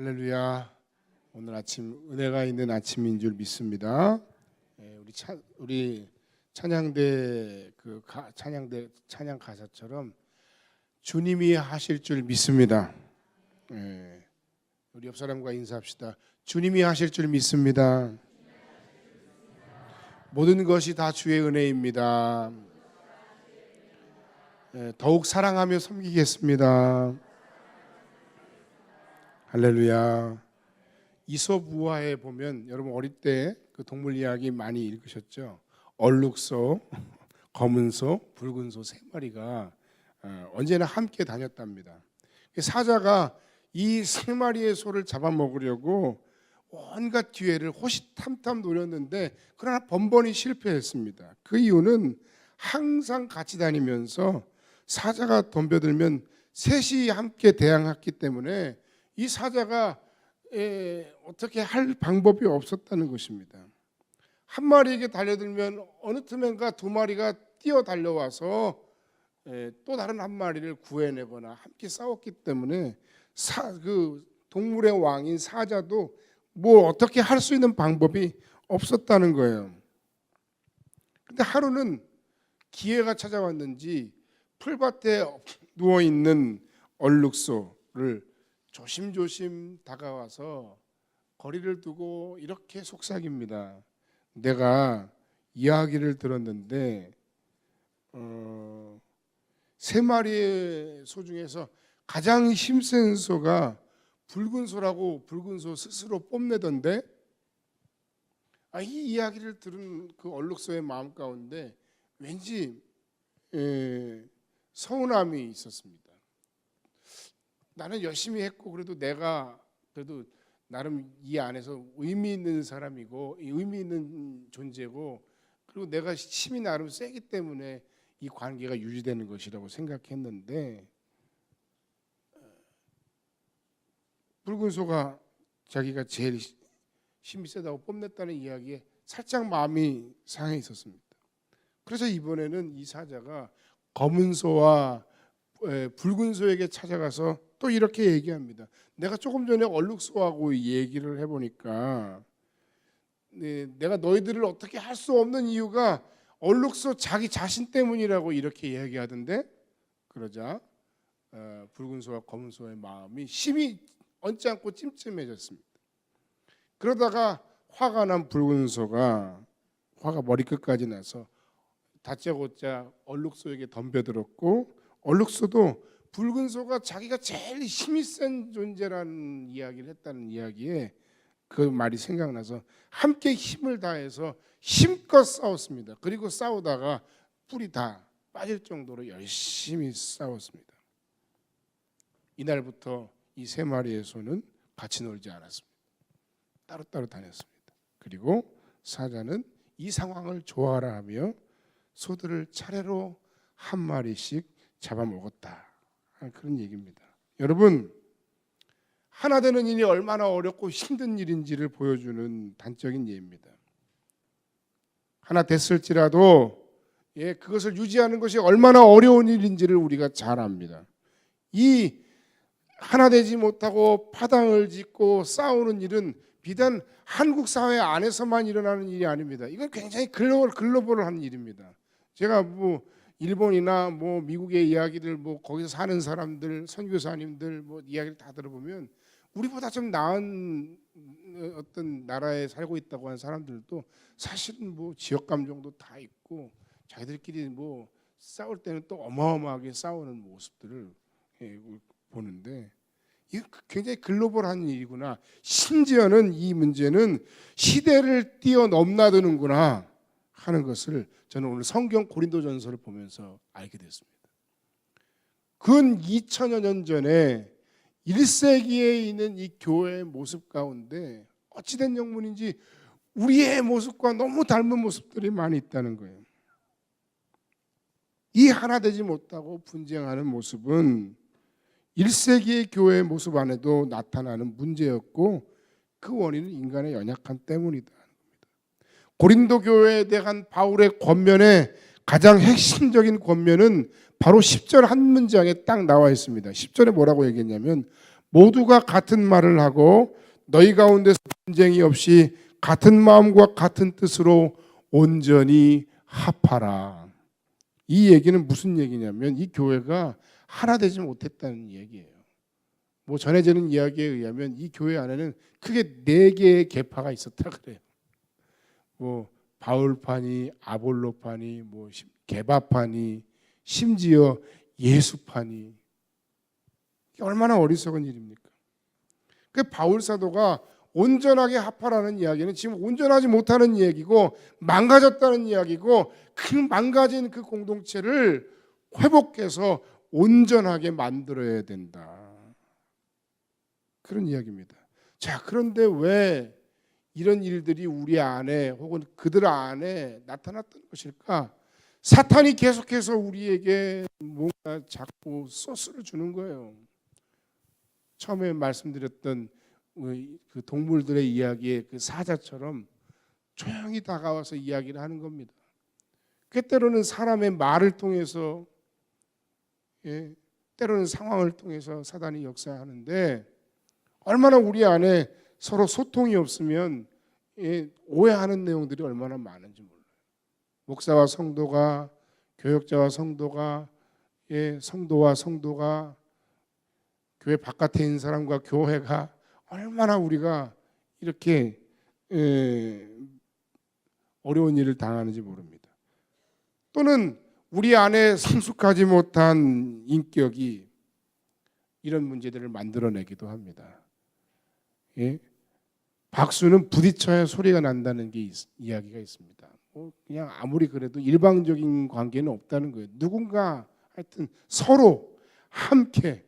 할렐루야. 오늘 아침 은혜가 있는 아침인 줄 믿습니다. 우리 찬양대 찬양 가사처럼 주님이 하실 줄 믿습니다. 우리 옆 사람과 인사합시다. 주님이 하실 줄 믿습니다. 모든 것이 다 주의 은혜입니다. 더욱 사랑하며 섬기겠습니다. 할렐루야. 이솝 우화에 보면 여러분 어릴 때 그 동물 이야기 많이 읽으셨죠? 얼룩소, 검은 소, 붉은 소 세 마리가 언제나 함께 다녔답니다. 사자가 이 세 마리의 소를 잡아먹으려고 온갖 기회를 호시탐탐 노렸는데 그러나 번번이 실패했습니다. 그 이유는 항상 같이 다니면서 사자가 덤벼들면 셋이 함께 대항했기 때문에 이 사자가 어떻게 할 방법이 없었다는 것입니다. 한 마리에게 달려들면 어느 틈엔가 두 마리가 뛰어 달려와서 또 다른 한 마리를 구해내거나 함께 싸웠기 때문에 그 동물의 왕인 사자도 뭐 어떻게 할 수 있는 방법이 없었다는 거예요. 근데 하루는 기회가 찾아왔는지 풀밭에 누워있는 얼룩소를 조심조심 다가와서 거리를 두고 이렇게 속삭입니다. 내가 이야기를 들었는데 세 마리의 소 중에서 가장 힘센 소가 붉은 소라고 붉은 소 스스로 뽐내던데 이 이야기를 들은 그 얼룩소의 마음 가운데 왠지 서운함이 있었습니다. 나는 열심히 했고 그래도 내가 그래도 나름 이 안에서 의미 있는 사람이고 의미 있는 존재고 그리고 내가 힘이 나름 세기 때문에 이 관계가 유지되는 것이라고 생각했는데 붉은 소가 자기가 제일 힘이 세다고 뽐냈다는 이야기에 살짝 마음이 상해 있었습니다. 그래서 이번에는 이 사자가 검은 소와 붉은 소에게 찾아가서 또 이렇게 얘기합니다. 내가 조금 전에 얼룩소하고 얘기를 해보니까 내가 너희들을 어떻게 할 수 없는 이유가 얼룩소 자기 자신 때문이라고 이렇게 이야기하던데 그러자 붉은 소와 검은 소의 마음이 심히 얹지 않고 찜찜해졌습니다. 그러다가 화가 난 붉은 소가 화가 머리끝까지 나서 다짜고짜 얼룩소에게 덤벼들었고 얼룩소도 붉은 소가 자기가 제일 힘이 센 존재라는 이야기를 했다는 이야기에 그 말이 생각나서 함께 힘을 다해서 힘껏 싸웠습니다. 그리고 싸우다가 뿔이 다 빠질 정도로 열심히 싸웠습니다. 이날부터 이 세 마리의 소는 같이 놀지 않았습니다. 따로따로 다녔습니다. 그리고 사자는 이 상황을 좋아하라 하며 소들을 차례로 한 마리씩 잡아먹었다. 그런 얘기입니다. 여러분, 하나 되는 일이 얼마나 어렵고 힘든 일인지를 보여주는 단적인 예입니다. 하나 됐을지라도 그것을 유지하는 것이 얼마나 어려운 일인지를 우리가 잘 압니다. 이 하나 되지 못하고 파당을 짓고 싸우는 일은 비단 한국 사회 안에서만 일어나는 일이 아닙니다. 이건 굉장히 글로벌한 일입니다. 제가 일본이나 미국의 이야기들 거기서 사는 사람들 선교사님들 이야기를 다 들어보면 우리보다 좀 나은 어떤 나라에 살고 있다고 하는 사람들도 사실은 지역 감정도 다 있고 자기들끼리 싸울 때는 또 어마어마하게 싸우는 모습들을 보는데 이거 굉장히 글로벌한 일이구나. 심지어는 이 문제는 시대를 뛰어넘나드는구나 하는 것을 저는 오늘 성경 고린도전서를 보면서 알게 됐습니다. 근 2000여 년 전에 1세기에 있는 이 교회의 모습 가운데 어찌된 영문인지 우리의 모습과 너무 닮은 모습들이 많이 있다는 거예요. 이 하나 되지 못하고 분쟁하는 모습은 1세기의 교회의 모습 안에도 나타나는 문제였고 그 원인은 인간의 연약함 때문이다. 고린도 교회에 대한 바울의 권면의 가장 핵심적인 권면은 바로 10절 한 문장에 딱 나와 있습니다. 10절에 뭐라고 얘기했냐면 모두가 같은 말을 하고 너희 가운데서 분쟁이 없이 같은 마음과 같은 뜻으로 온전히 합하라. 이 얘기는 무슨 얘기냐면 이 교회가 하나 되지 못했다는 얘기예요. 뭐 전해지는 이야기에 의하면 이 교회 안에는 크게 4개의 계파가 있었다 그래요. 뭐 바울파니, 아볼로파니, 뭐 게바파니, 심지어 예수파니. 얼마나 어리석은 일입니까? 그 바울 사도가 온전하게 합하라는 이야기는 지금 온전하지 못하는 이야기고 망가졌다는 이야기고 그 망가진 그 공동체를 회복해서 온전하게 만들어야 된다. 그런 이야기입니다. 자, 그런데 왜 이런 일들이 우리 안에 혹은 그들 안에 나타났던 것일까? 사탄이 계속해서 우리에게 뭔가 자꾸 소스를 주는 거예요. 처음에 말씀드렸던 그 동물들의 이야기의 그 사자처럼 조용히 다가와서 이야기를 하는 겁니다. 때로는 사람의 말을 통해서, 때로는 상황을 통해서 사단이 역사하는데 얼마나 우리 안에 서로 소통이 없으면 오해하는 내용들이 얼마나 많은지 몰라요. 목사와 성도가, 교역자와 성도가, 성도와 성도가, 교회 바깥에 있는 사람과 교회가 얼마나 우리가 이렇게 어려운 일을 당하는지 모릅니다. 또는 우리 안에 성숙하지 못한 인격이 이런 문제들을 만들어내기도 합니다. 박수는 부딪혀야 소리가 난다는 게 이야기가 있습니다. 그냥 아무리 그래도 일방적인 관계는 없다는 거예요. 누군가 하여튼 서로 함께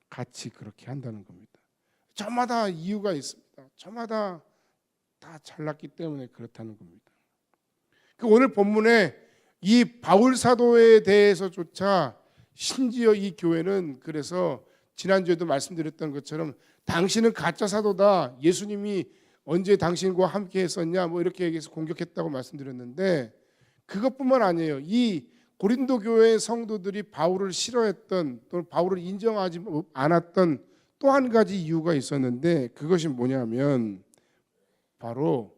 같이 그렇게 한다는 겁니다. 저마다 이유가 있습니다. 저마다 다 잘났기 때문에 그렇다는 겁니다. 오늘 본문에 이 바울 사도에 대해서조차 심지어 이 교회는 그래서 지난주에도 말씀드렸던 것처럼 당신은 가짜 사도다. 예수님이 언제 당신과 함께 했었냐 뭐 이렇게 얘기해서 공격했다고 말씀드렸는데 그것뿐만 아니에요. 이 고린도 교회의 성도들이 바울을 싫어했던 또는 바울을 인정하지 않았던 또 한 가지 이유가 있었는데 그것이 뭐냐면 바로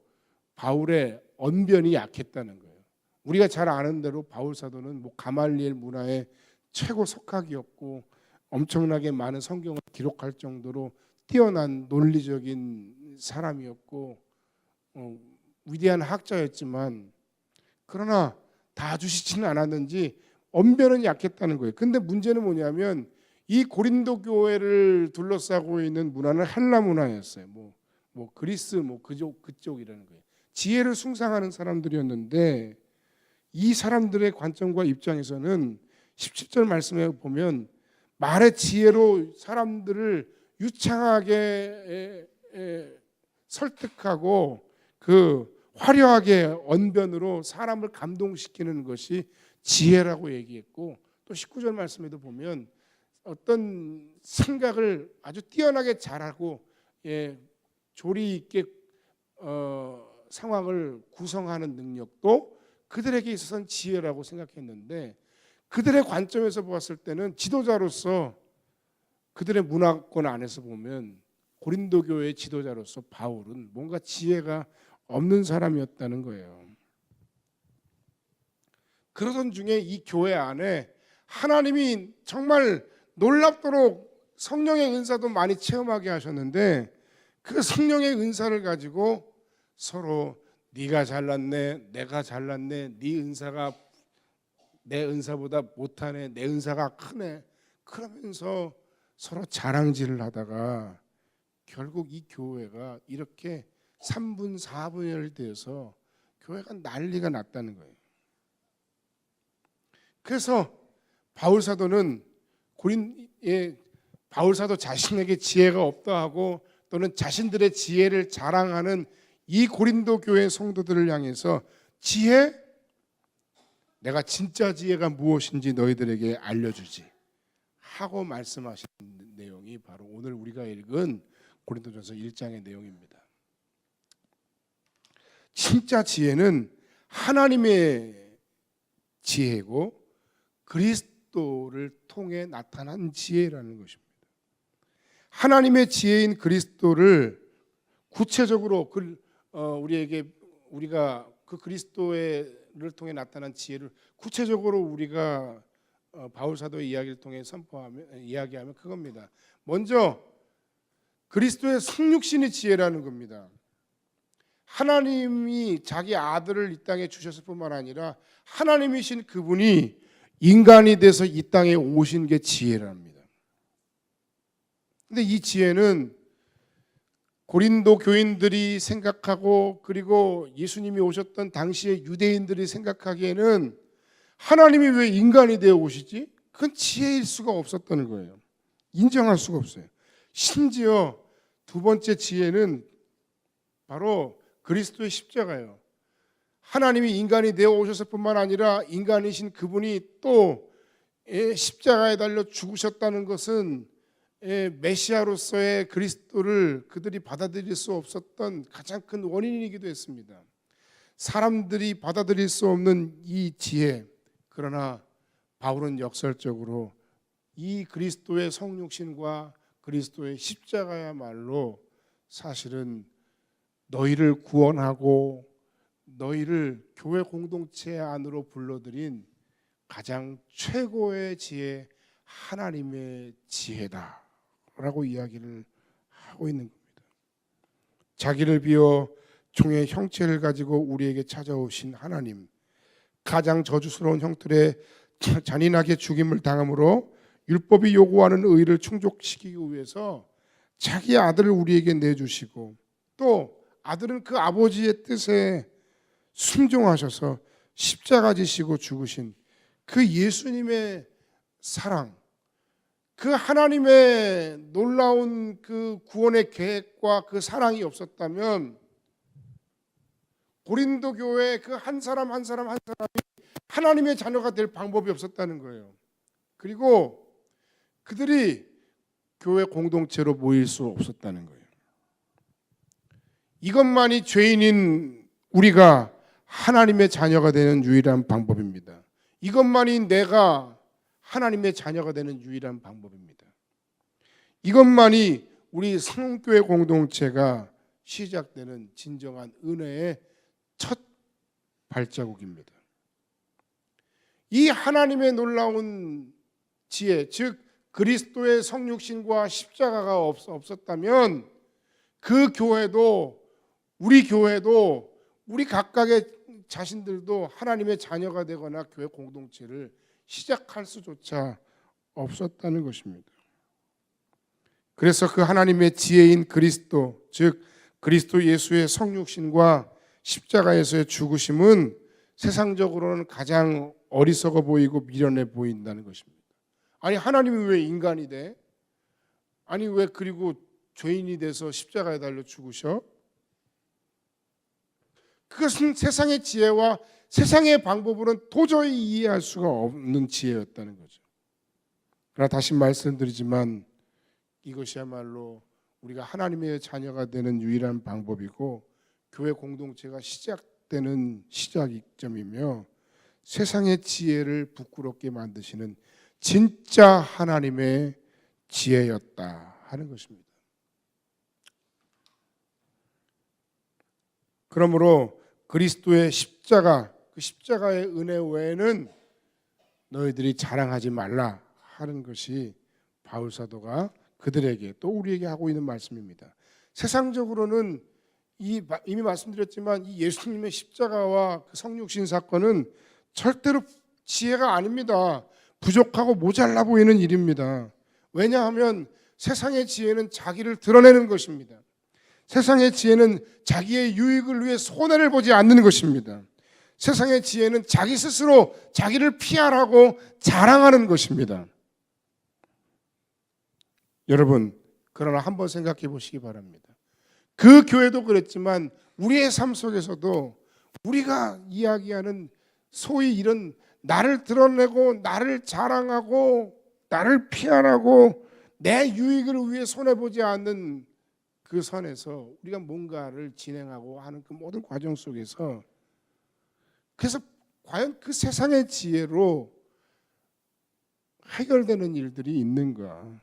바울의 언변이 약했다는 거예요. 우리가 잘 아는 대로 바울 사도는 뭐 가말리엘 문화의 최고 석학이었고 엄청나게 많은 성경을 기록할 정도로 뛰어난 논리적인 사람이었고 위대한 학자였지만 그러나 다 주시지는 않았는지 언변은 약했다는 거예요. 근데 문제는 뭐냐면 이 고린도 교회를 둘러싸고 있는 문화는 헬라 문화였어요. 뭐 그리스 뭐 그쪽이라는 거예요. 지혜를 숭상하는 사람들이었는데 이 사람들의 관점과 입장에서는 17절 말씀에 보면 말의 지혜로 사람들을 유창하게 설득하고 그 화려하게 언변으로 사람을 감동시키는 것이 지혜라고 얘기했고 또 19절 말씀에도 보면 어떤 생각을 아주 뛰어나게 잘하고 조리 있게 상황을 구성하는 능력도 그들에게 있어서는 지혜라고 생각했는데 그들의 관점에서 보았을 때는 지도자로서 그들의 문화권 안에서 보면 고린도 교회의 지도자로서 바울은 뭔가 지혜가 없는 사람이었다는 거예요. 그러던 중에 이 교회 안에 하나님이 정말 놀랍도록 성령의 은사도 많이 체험하게 하셨는데 그 성령의 은사를 가지고 서로 네가 잘났네, 내가 잘났네, 네 은사가 내 은사보다 못하네, 내 은사가 크네 그러면서 서로 자랑질을 하다가 결국 이 교회가 이렇게 3분 4분열 돼서 교회가 난리가 났다는 거예요. 그래서 바울 사도는 바울 사도 자신에게 지혜가 없다 하고 또는 자신들의 지혜를 자랑하는 이 고린도 교회 성도들을 향해서 지혜, 내가 진짜 지혜가 무엇인지 너희들에게 알려주지 하고 말씀하신 내용이 바로 오늘 우리가 읽은 고린도전서 1장의 내용입니다. 진짜 지혜는 하나님의 지혜고 그리스도를 통해 나타난 지혜라는 것입니다. 하나님의 지혜인 그리스도를 구체적으로 우리가 그 그리스도를 통해 나타난 지혜를 구체적으로 우리가 바울 사도의 이야기를 통해 이야기하면 그겁니다. 먼저 그리스도의 성육신의 지혜라는 겁니다. 하나님이 자기 아들을 이 땅에 주셨을 뿐만 아니라 하나님이신 그분이 인간이 돼서 이 땅에 오신 게 지혜랍니다. 근데 이 지혜는 고린도 교인들이 생각하고 그리고 예수님이 오셨던 당시의 유대인들이 생각하기에는 하나님이 왜 인간이 되어 오시지? 그건 지혜일 수가 없었다는 거예요. 인정할 수가 없어요. 심지어 두 번째 지혜는 바로 그리스도의 십자가예요. 하나님이 인간이 되어 오셨을 뿐만 아니라 인간이신 그분이 또 십자가에 달려 죽으셨다는 것은 메시아로서의 그리스도를 그들이 받아들일 수 없었던 가장 큰 원인이기도 했습니다. 사람들이 받아들일 수 없는 이 지혜, 그러나 바울은 역설적으로 이 그리스도의 성육신과 그리스도의 십자가야말로 사실은 너희를 구원하고 너희를 교회 공동체 안으로 불러들인 가장 최고의 지혜, 하나님의 지혜다라고 이야기를 하고 있는 겁니다. 자기를 비워 종의 형체를 가지고 우리에게 찾아오신 하나님, 가장 저주스러운 형틀에 잔인하게 죽임을 당함으로 율법이 요구하는 의를 충족시키기 위해서 자기 아들을 우리에게 내주시고 또 아들은 그 아버지의 뜻에 순종하셔서 십자가 지시고 죽으신 그 예수님의 사랑, 그 하나님의 놀라운 그 구원의 계획과 그 사랑이 없었다면 고린도 교회 그 한 사람 한 사람이 하나님의 자녀가 될 방법이 없었다는 거예요. 그리고 그들이 교회 공동체로 모일 수 없었다는 거예요. 이것만이 죄인인 우리가 하나님의 자녀가 되는 유일한 방법입니다. 이것만이 내가 하나님의 자녀가 되는 유일한 방법입니다. 이것만이 우리 성교회 공동체가 시작되는 진정한 은혜의 첫 발자국입니다. 이 하나님의 놀라운 지혜, 즉 그리스도의 성육신과 십자가가 없었다면 그 교회도 우리 교회도 우리 각각의 자신들도 하나님의 자녀가 되거나 교회 공동체를 시작할 수조차 없었다는 것입니다. 그래서 그 하나님의 지혜인 그리스도, 즉 그리스도 예수의 성육신과 십자가에서의 죽으심은 세상적으로는 가장 어리석어 보이고 미련해 보인다는 것입니다. 아니 하나님이 왜 인간이 돼? 아니 왜 그리고 죄인이 돼서 십자가에 달려 죽으셔? 그것은 세상의 지혜와 세상의 방법으로는 도저히 이해할 수가 없는 지혜였다는 거죠. 그러나 다시 말씀드리지만 이것이야말로 우리가 하나님의 자녀가 되는 유일한 방법이고 교회 공동체가 시작되는 시작점이며 세상의 지혜를 부끄럽게 만드시는 진짜 하나님의 지혜였다 하는 것입니다. 그러므로 그리스도의 십자가, 그 십자가의 은혜 외에는 너희들이 자랑하지 말라 하는 것이 바울 사도가 그들에게 또 우리에게 하고 있는 말씀입니다. 세상적으로는 이미 말씀드렸지만 이 예수님의 십자가와 그 성육신 사건은 절대로 지혜가 아닙니다. 부족하고 모자라 보이는 일입니다. 왜냐하면 세상의 지혜는 자기를 드러내는 것입니다. 세상의 지혜는 자기의 유익을 위해 손해를 보지 않는 것입니다. 세상의 지혜는 자기 스스로 자기를 피하라고 자랑하는 것입니다. 여러분, 그러나 한번 생각해 보시기 바랍니다. 그 교회도 그랬지만 우리의 삶 속에서도 우리가 이야기하는 소위 이런 나를 드러내고 나를 자랑하고 나를 피하라고 내 유익을 위해 손해보지 않는 그 선에서 우리가 뭔가를 진행하고 하는 그 모든 과정 속에서 그래서 과연 그 세상의 지혜로 해결되는 일들이 있는가?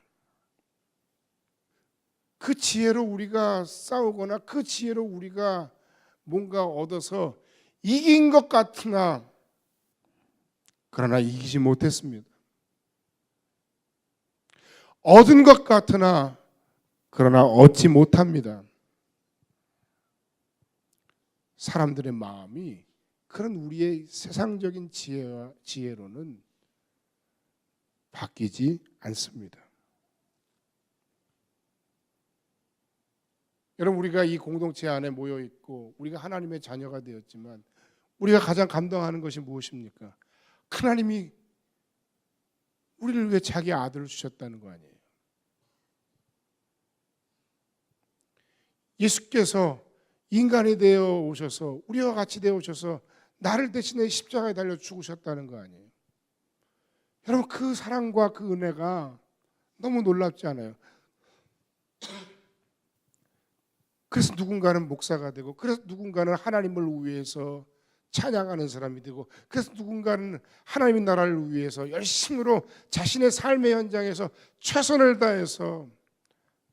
그 지혜로 우리가 싸우거나 그 지혜로 우리가 뭔가 얻어서 이긴 것 같으나 그러나 이기지 못했습니다. 얻은 것 같으나 그러나 얻지 못합니다. 사람들의 마음이 그런 우리의 세상적인 지혜로는 바뀌지 않습니다. 여러분, 우리가 이 공동체 안에 모여 있고 우리가 하나님의 자녀가 되었지만 우리가 가장 감동하는 것이 무엇입니까? 하나님이 우리를 위해 자기 아들을 주셨다는 거 아니에요. 예수께서 인간이 되어 오셔서 우리와 같이 되어 오셔서 나를 대신해 십자가에 달려 죽으셨다는 거 아니에요. 여러분, 그 사랑과 그 은혜가 너무 놀랍지 않아요? 그래서 누군가는 목사가 되고, 그래서 누군가는 하나님을 위해서 찬양하는 사람이 되고, 그래서 누군가는 하나님의 나라를 위해서 열심으로 자신의 삶의 현장에서 최선을 다해서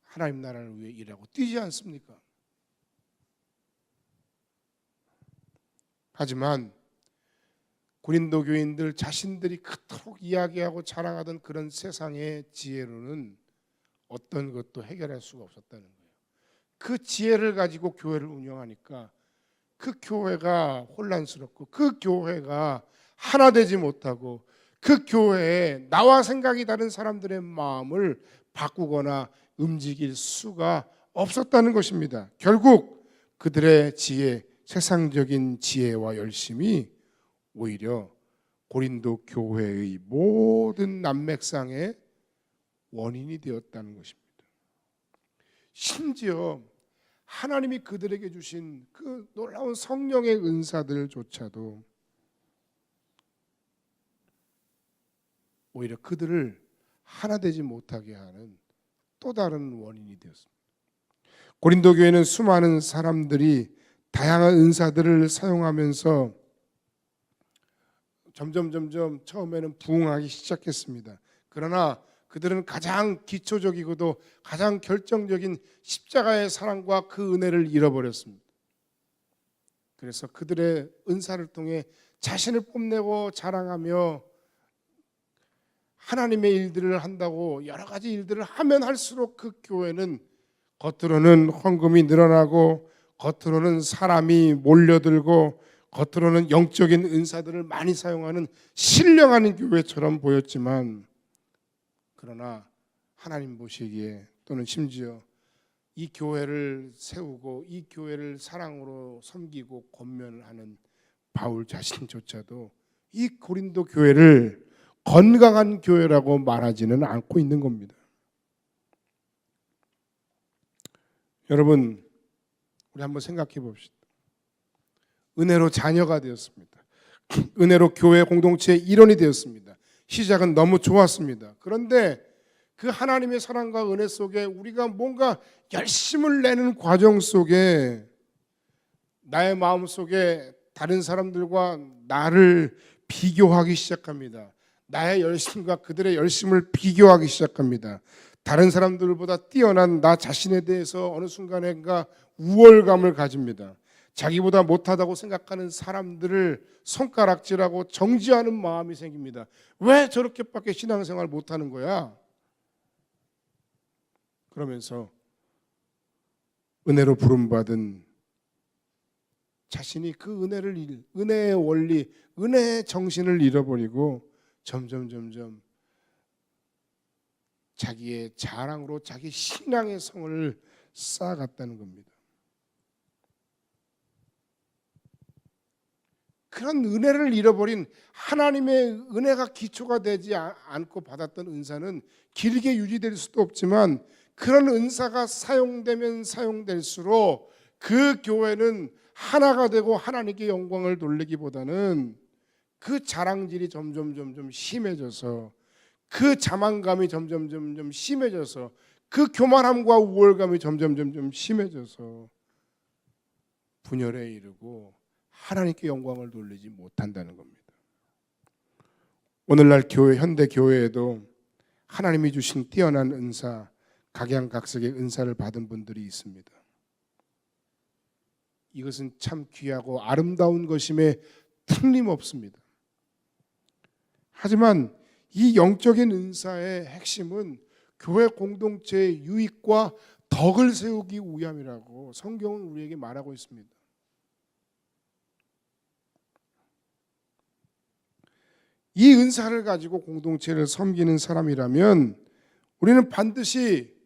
하나님 나라를 위해 일하고 뛰지 않습니까? 하지만 고린도 교인들 자신들이 그토록 이야기하고 자랑하던 그런 세상의 지혜로는 어떤 것도 해결할 수가 없었다는 거예요. 그 지혜를 가지고 교회를 운영하니까 그 교회가 혼란스럽고 그 교회가 하나 되지 못하고 그 교회에 나와 생각이 다른 사람들의 마음을 바꾸거나 움직일 수가 없었다는 것입니다. 결국 그들의 지혜, 세상적인 지혜와 열심이 오히려 고린도 교회의 모든 난맥상의 원인이 되었다는 것입니다. 심지어 하나님이 그들에게 주신 그 놀라운 성령의 은사들조차도 오히려 그들을 하나 되지 못하게 하는 또 다른 원인이 되었습니다. 고린도 교회는 수많은 사람들이 다양한 은사들을 사용하면서 점점 처음에는 부흥하기 시작했습니다. 그러나 그들은 가장 기초적이고도 가장 결정적인 십자가의 사랑과 그 은혜를 잃어버렸습니다. 그래서 그들의 은사를 통해 자신을 뽐내고 자랑하며 하나님의 일들을 한다고 여러 가지 일들을 하면 할수록 그 교회는 겉으로는 헌금이 늘어나고 겉으로는 사람이 몰려들고 겉으로는 영적인 은사들을 많이 사용하는 신령한 교회처럼 보였지만, 그러나 하나님 보시기에 또는 심지어 이 교회를 세우고 이 교회를 사랑으로 섬기고 권면하는 바울 자신조차도 이 고린도 교회를 건강한 교회라고 말하지는 않고 있는 겁니다. 여러분, 우리 한번 생각해 봅시다. 은혜로 자녀가 되었습니다. 은혜로 교회 공동체의 일원이 되었습니다. 시작은 너무 좋았습니다. 그런데 그 하나님의 사랑과 은혜 속에 우리가 뭔가 열심을 내는 과정 속에 나의 마음 속에 다른 사람들과 나를 비교하기 시작합니다. 나의 열심과 그들의 열심을 비교하기 시작합니다. 다른 사람들보다 뛰어난 나 자신에 대해서 어느 순간인가 우월감을 가집니다. 자기보다 못하다고 생각하는 사람들을 손가락질하고 정죄하는 마음이 생깁니다. 왜 저렇게밖에 신앙생활 못하는 거야? 그러면서 은혜로 부름받은 자신이 그 은혜의 원리, 은혜의 정신을 잃어버리고 점점 자기의 자랑으로 자기 신앙의 성을 쌓아갔다는 겁니다. 그런 은혜를 잃어버린, 하나님의 은혜가 기초가 되지 않고 받았던 은사는 길게 유지될 수도 없지만, 그런 은사가 사용되면 사용될수록 그 교회는 하나가 되고 하나님께 영광을 돌리기보다는 그 자랑질이 점점 심해져서, 그 자만감이 점점 심해져서, 그 교만함과 우월감이 점점 심해져서 분열에 이르고 하나님께 영광을 돌리지 못한다는 겁니다. 오늘날 교회, 현대 교회에도 하나님이 주신 뛰어난 은사, 각양각색의 은사를 받은 분들이 있습니다. 이것은 참 귀하고 아름다운 것임에 틀림없습니다. 하지만 이 영적인 은사의 핵심은 교회 공동체의 유익과 덕을 세우기 위함이라고 성경은 우리에게 말하고 있습니다. 이 은사를 가지고 공동체를 섬기는 사람이라면 우리는 반드시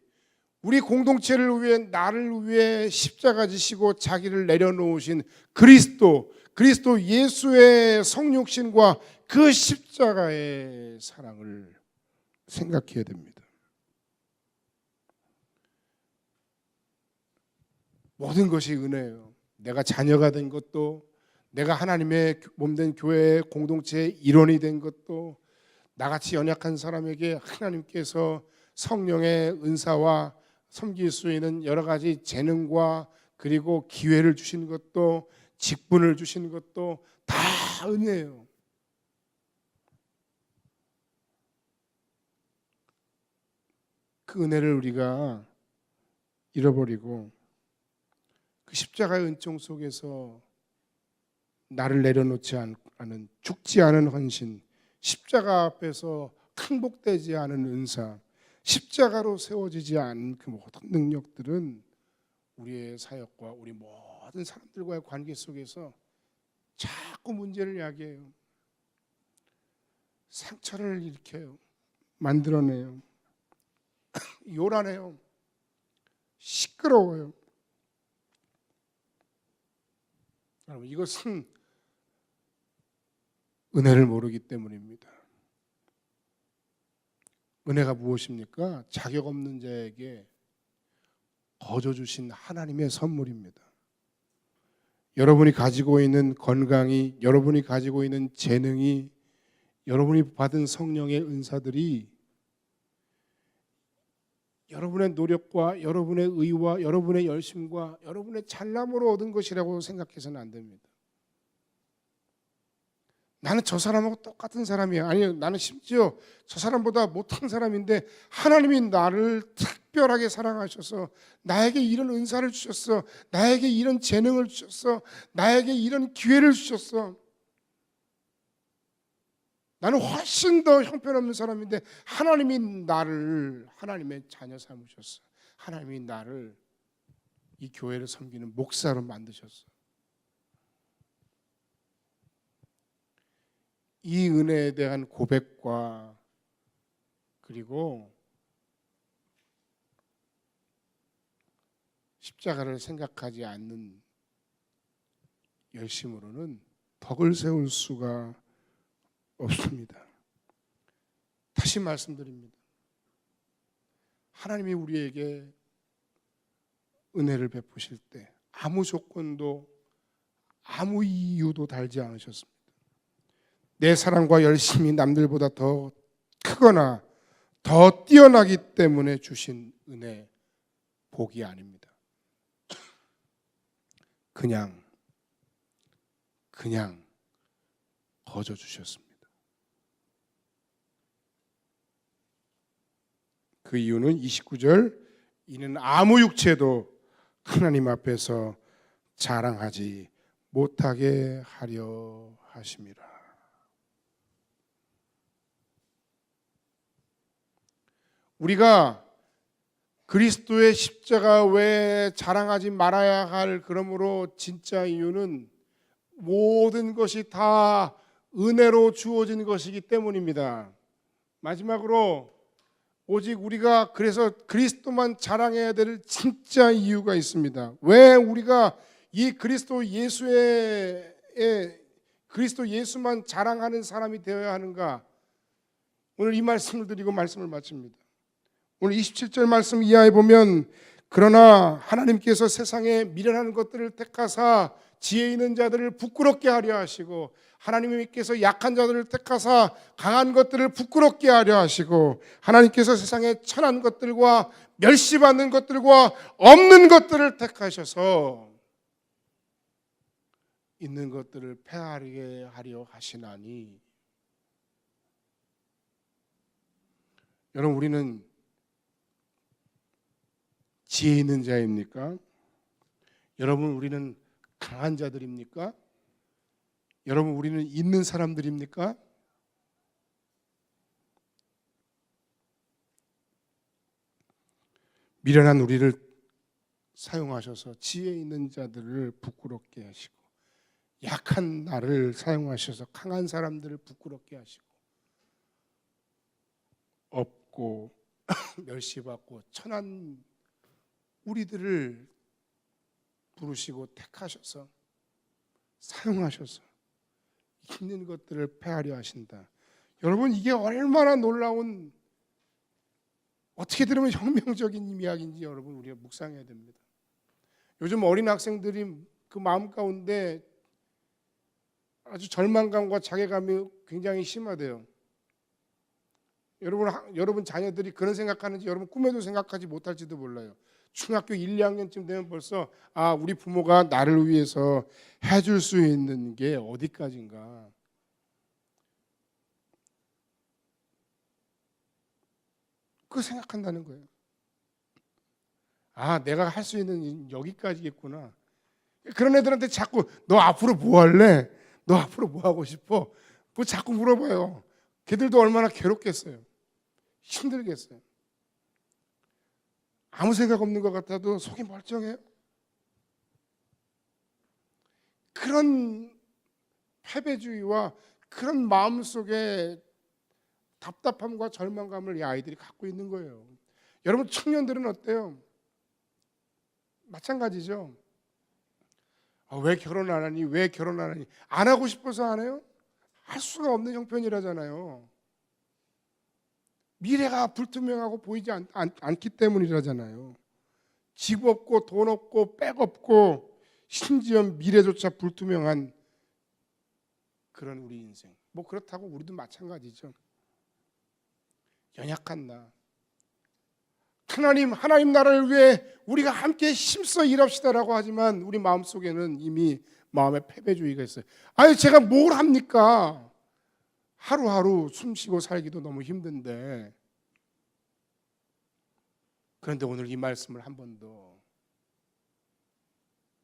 우리 공동체를 위해, 나를 위해 십자가 지시고 자기를 내려놓으신 그리스도 예수의 성육신과 그 십자가의 사랑을 생각해야 됩니다. 모든 것이 은혜예요. 내가 자녀가 된 것도, 내가 하나님의 몸된 교회의 공동체의 일원이 된 것도, 나같이 연약한 사람에게 하나님께서 성령의 은사와 섬길 수 있는 여러 가지 재능과 그리고 기회를 주신 것도, 직분을 주신 것도 다 은혜예요. 그 은혜를 우리가 잃어버리고 그 십자가의 은총 속에서 나를 내려놓지 않은, 죽지 않은 헌신, 십자가 앞에서 항복되지 않은 은사, 십자가로 세워지지 않은 그 모든 능력들은 우리의 사역과 우리 모든 사람들과의 관계 속에서 자꾸 문제를 야기해요. 상처를 일으켜요. 만들어내요. 요란해요. 시끄러워요. 여러분, 이것은 은혜를 모르기 때문입니다. 은혜가 무엇입니까? 자격 없는 자에게 거저 주신 하나님의 선물입니다. 여러분이 가지고 있는 건강이, 여러분이 가지고 있는 재능이, 여러분이 받은 성령의 은사들이 여러분의 노력과 여러분의 의와 여러분의 열심과 여러분의 잘남으로 얻은 것이라고 생각해서는 안 됩니다. 나는 저 사람하고 똑같은 사람이야. 아니, 나는 심지어 저 사람보다 못한 사람인데 하나님이 나를 특별하게 사랑하셔서 나에게 이런 은사를 주셨어. 나에게 이런 재능을 주셨어. 나에게 이런 기회를 주셨어. 나는 훨씬 더 형편없는 사람인데 하나님이 나를 하나님의 자녀 삼으셨어. 하나님이 나를 이 교회를 섬기는 목사로 만드셨어. 이 은혜에 대한 고백과 그리고 십자가를 생각하지 않는 열심으로는 덕을 세울 수가 없습니다. 다시 말씀드립니다. 하나님이 우리에게 은혜를 베푸실 때 아무 조건도 아무 이유도 달지 않으셨습니다. 내 사랑과 열심이 남들보다 더 크거나 더 뛰어나기 때문에 주신 은혜, 복이 아닙니다. 그냥 거저 주셨습니다. 그 이유는 29절, 이는 아무 육체도 하나님 앞에서 자랑하지 못하게 하려 하심이라. 우리가 그리스도의 십자가 외에 자랑하지 말아야 할, 그러므로 진짜 이유는 모든 것이 다 은혜로 주어진 것이기 때문입니다. 마지막으로 오직 우리가 그래서 그리스도만 자랑해야 될 진짜 이유가 있습니다. 왜 우리가 이 그리스도 예수만 자랑하는 사람이 되어야 하는가? 오늘 이 말씀을 드리고 말씀을 마칩니다. 오늘 27절 말씀 이하에 보면, 그러나 하나님께서 세상에 미련한 것들을 택하사 지혜 있는 자들을 부끄럽게 하려 하시고, 하나님께서 약한 자들을 택하사 강한 것들을 부끄럽게 하려 하시고, 하나님께서 세상에 천한 것들과 멸시받는 것들과 없는 것들을 택하셔서 있는 것들을 폐하게 하려 하시나니. 여러분, 우리는 지혜 있는 자입니까? 여러분, 우리는 강한 자들입니까? 여러분, 우리는 있는 사람들입니까? 미련한 우리를 사용하셔서 지혜 있는 자들을 부끄럽게 하시고, 약한 나를 사용하셔서 강한 사람들을 부끄럽게 하시고, 없고 멸시받고 천한 우리들을 부르시고 택하셔서 사용하셔서 있는 것들을 폐하려 하신다. 여러분, 이게 얼마나 놀라운, 어떻게 들으면 혁명적인 이야기인지 여러분, 우리가 묵상해야 됩니다. 요즘 어린 학생들이 그 마음 가운데 아주 절망감과 자괴감이 굉장히 심하대요. 여러분 자녀들이 그런 생각하는지 여러분 꿈에도 생각하지 못할지도 몰라요. 중학교 1, 2학년쯤 되면 벌써 우리 부모가 나를 위해서 해줄 수 있는 게 어디까지인가. 그거 생각한다는 거예요. 내가 할 수 있는 일은 여기까지겠구나. 그런 애들한테 자꾸 너 앞으로 뭐 할래? 너 앞으로 뭐 하고 싶어? 뭐 자꾸 물어봐요. 걔들도 얼마나 괴롭겠어요. 힘들겠어요. 아무 생각 없는 것 같아도 속이 멀쩡해요. 그런 패배주의와 그런 마음속에 답답함과 절망감을 이 아이들이 갖고 있는 거예요. 여러분, 청년들은 어때요? 마찬가지죠. 왜 결혼 안 하니? 왜 결혼 안 하니? 안 하고 싶어서 안 해요? 할 수가 없는 형편이라잖아요. 미래가 불투명하고 보이지 않기 때문이라잖아요. 집 없고 돈 없고 백 없고 심지어 미래조차 불투명한 그런 우리 인생. 뭐 그렇다고 우리도 마찬가지죠. 연약한 나. 하나님 나라를 위해 우리가 함께 힘써 일합시다라고 하지만 우리 마음속에는 이미 마음의 패배주의가 있어요. 제가 뭘 합니까? 하루하루 숨쉬고 살기도 너무 힘든데. 그런데 오늘 이 말씀을 한 번 더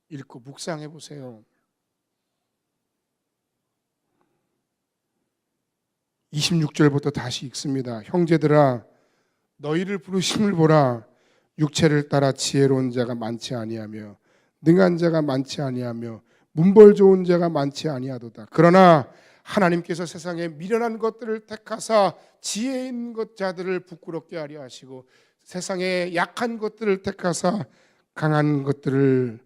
읽고 묵상해 보세요. 26절부터 다시 읽습니다. 형제들아, 너희를 부르심을 보라. 육체를 따라 지혜로운 자가 많지 아니하며 능한 자가 많지 아니하며 문벌 좋은 자가 많지 아니하도다. 그러나 하나님께서 세상에 미련한 것들을 택하사 지혜 있는 자들을 부끄럽게 하려 하시고 세상에 약한 것들을 택하사 강한 것들을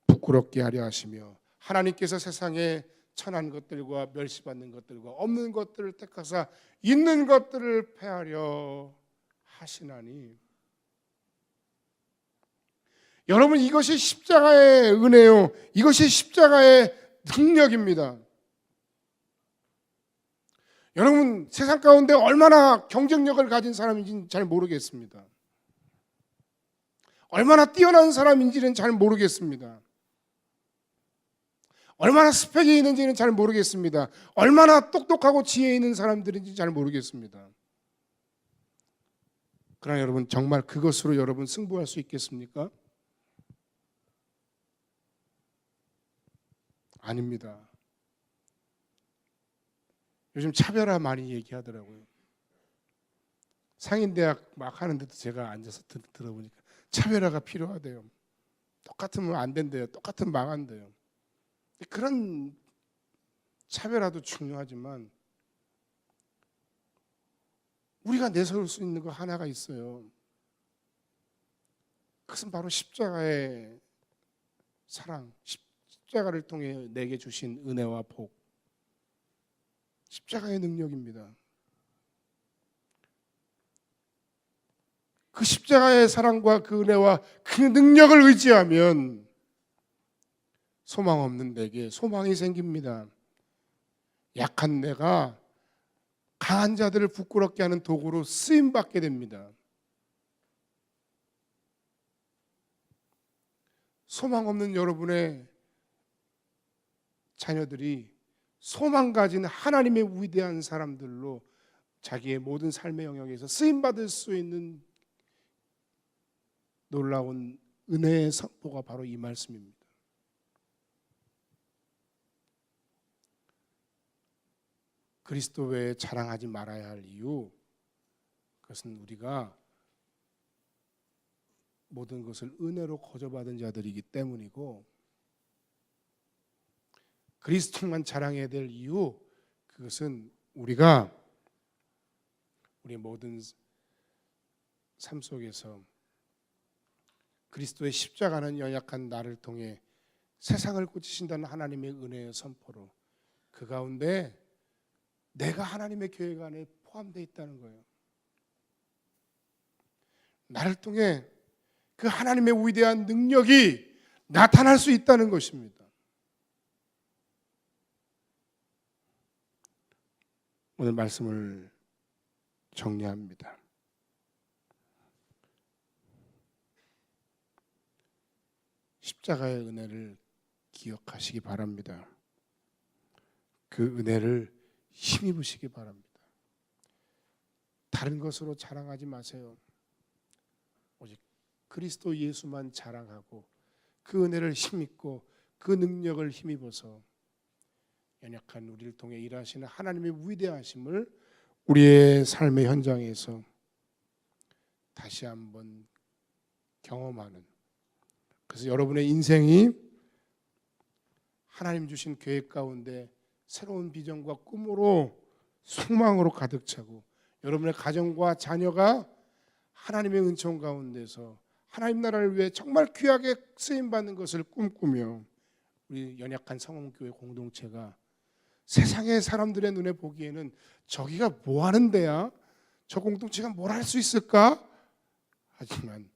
부끄럽게 하려 하시며 하나님께서 세상에 천한 것들과 멸시받는 것들과 없는 것들을 택하사 있는 것들을 폐하려 하시나니. 여러분, 이것이 십자가의 은혜요, 이것이 십자가의 능력입니다. 여러분, 세상 가운데 얼마나 경쟁력을 가진 사람인지는 잘 모르겠습니다. 얼마나 뛰어난 사람인지는 잘 모르겠습니다. 얼마나 스펙이 있는지는 잘 모르겠습니다. 얼마나 똑똑하고 지혜 있는 사람들인지 잘 모르겠습니다. 그러나 여러분, 정말 그것으로 여러분 승부할 수 있겠습니까? 아닙니다. 요즘 차별화 많이 얘기하더라고요. 상인대학 막 하는데도 제가 앉아서 들어보니까 차별화가 필요하대요. 똑같으면 안 된대요. 똑같으면 망한대요. 그런 차별화도 중요하지만 우리가 내세울 수 있는 거 하나가 있어요. 그것은 바로 십자가의 사랑, 십자가를 통해 내게 주신 은혜와 복, 십자가의 능력입니다. 그 십자가의 사랑과 그 은혜와 그 능력을 의지하면 소망 없는 내게 소망이 생깁니다. 약한 내가 강한 자들을 부끄럽게 하는 도구로 쓰임받게 됩니다. 소망 없는 여러분의 자녀들이 소망 가진 하나님의 위대한 사람들로 자기의 모든 삶의 영역에서 쓰임받을 수 있는 놀라운 은혜의 선포가 바로 이 말씀입니다. 그리스도 외에 자랑하지 말아야 할 이유, 그것은 우리가 모든 것을 은혜로 거저받은 자들이기 때문이고, 그리스도만 자랑해야 될 이유, 그것은 우리가 우리 모든 삶 속에서 그리스도의 십자가는 연약한 나를 통해 세상을 고치신다는 하나님의 은혜의 선포로 그 가운데 내가 하나님의 계획 안에 포함되어 있다는 거예요. 나를 통해 그 하나님의 위대한 능력이 나타날 수 있다는 것입니다. 오늘 말씀을 정리합니다. 십자가의 은혜를 기억하시기 바랍니다. 그 은혜를 힘입으시기 바랍니다. 다른 것으로 자랑하지 마세요. 오직 그리스도 예수만 자랑하고 그 은혜를 힘입고 그 능력을 힘입어서 연약한 우리를 통해 일하시는 하나님의 위대하심을 우리의 삶의 현장에서 다시 한번 경험하는, 그래서 여러분의 인생이 하나님 주신 계획 가운데 새로운 비전과 꿈으로 소망으로 가득 차고, 여러분의 가정과 자녀가 하나님의 은총 가운데서 하나님 나라를 위해 정말 귀하게 쓰임받는 것을 꿈꾸며 우리 연약한 성원교회 공동체가 세상의 사람들의 눈에 보기에는 저기가 뭐 하는 데야? 저 공동체가 뭘 할 수 있을까? 하지만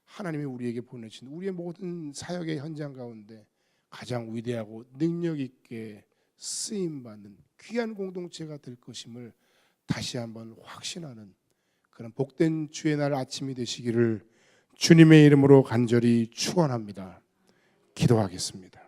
하나님이 우리에게 보내신 우리의 모든 사역의 현장 가운데 가장 위대하고 능력 있게 쓰임받는 귀한 공동체가 될 것임을 다시 한번 확신하는 그런 복된 주의 날 아침이 되시기를 주님의 이름으로 간절히 축원합니다. 기도하겠습니다.